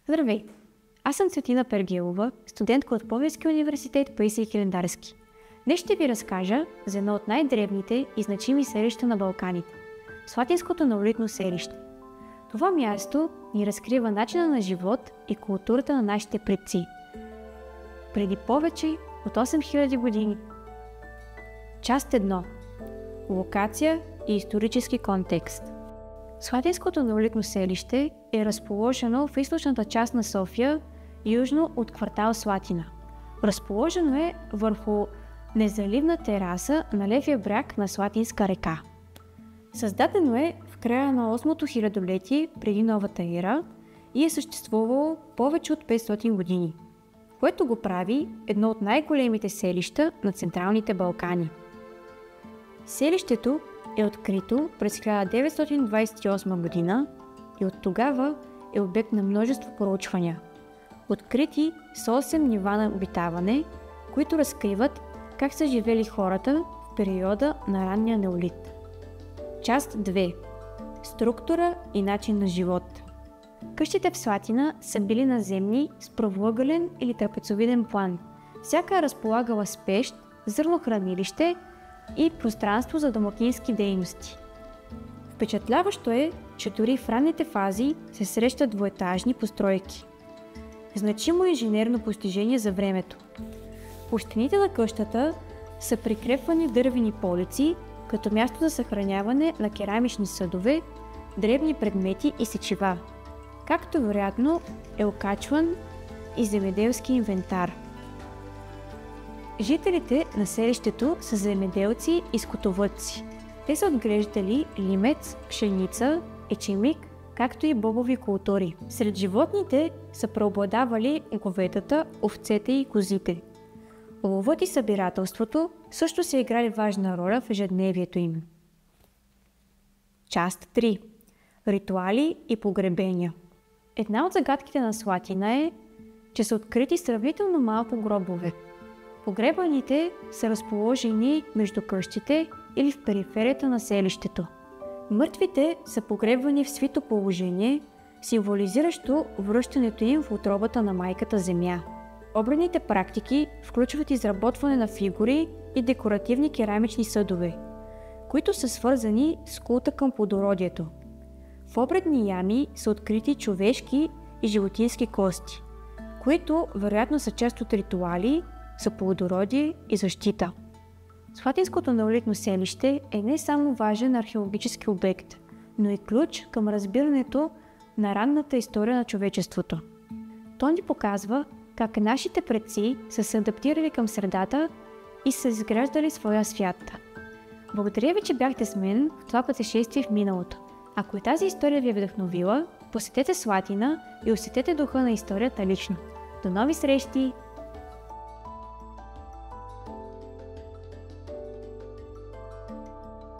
Здравейте! Аз съм Цветина Пергелова, студентка от Пловдивския университет Паисий Хилендарски. Днес ще ви разкажа за едно от най-древните и значими селища на Балканите – Слатинското неолитно селище. Това място ни разкрива начина на живот и културата на нашите предци преди повече от 8000 години. Част 1. Локация и исторически контекст. Слатинското неолитно селище е разположено в източната част на София, южно от квартал Слатина. Разположено е върху незаливна тераса на левия бряг на Слатинска река. Създадено е в края на 8-то хилядолетие преди новата ера и е съществувало повече от 500 години, което го прави едно от най-големите селища на Централните Балкани. Селището е открито през 1928 година и от тогава е обект на множество проучвания. Открити са 8 нива на обитаване, които разкриват как са живели хората в периода на ранния неолит. Част 2. Структура и начин на живот. Къщите в Слатина са били наземни с правоъгълен или трапецовиден план. Всяка е разполагала с пещ, зърнохранилище и пространство за домакински дейности. Впечатляващо е, че дори в ранните фази се срещат двуетажни постройки. Значимо инженерно постижение за времето. По стените на къщата са прикрепвани дървени полици, като място за съхраняване на керамични съдове, дребни предмети и сечива, както вероятно е окачван и земеделски инвентар. Жителите на селището са земеделци и скотовъдци. Те са отглеждали лимец, пшеница, ечемик, както и бобови култури. Сред животните са преобладавали говедата, овцете и козите. Ловът и събирателството също са играли важна роля в ежедневието им. Част 3. Ритуали и погребения. Една от загадките на Слатина е, че са открити сравнително малко гробове. Погребаните са разположени между къщите или в периферията на селището. Мъртвите са погребвани в свито положение, символизиращо връщането им в утробата на майката земя. Обредните практики включват изработване на фигури и декоративни керамични съдове, които са свързани с култа към плодородието. В обредни ями са открити човешки и животински кости, които вероятно са част от ритуали за плодородие и защита. Слатинското неолитно селище е не само важен археологически обект, но и ключ към разбирането на ранната история на човечеството. То ни показва как нашите предци са се адаптирали към средата и са изграждали своя свят. Благодаря ви, че бяхте с мен в това пътешествие в миналото. Ако и тази история ви е вдъхновила, посетете Слатина и усетете духа на историята лично. До нови срещи!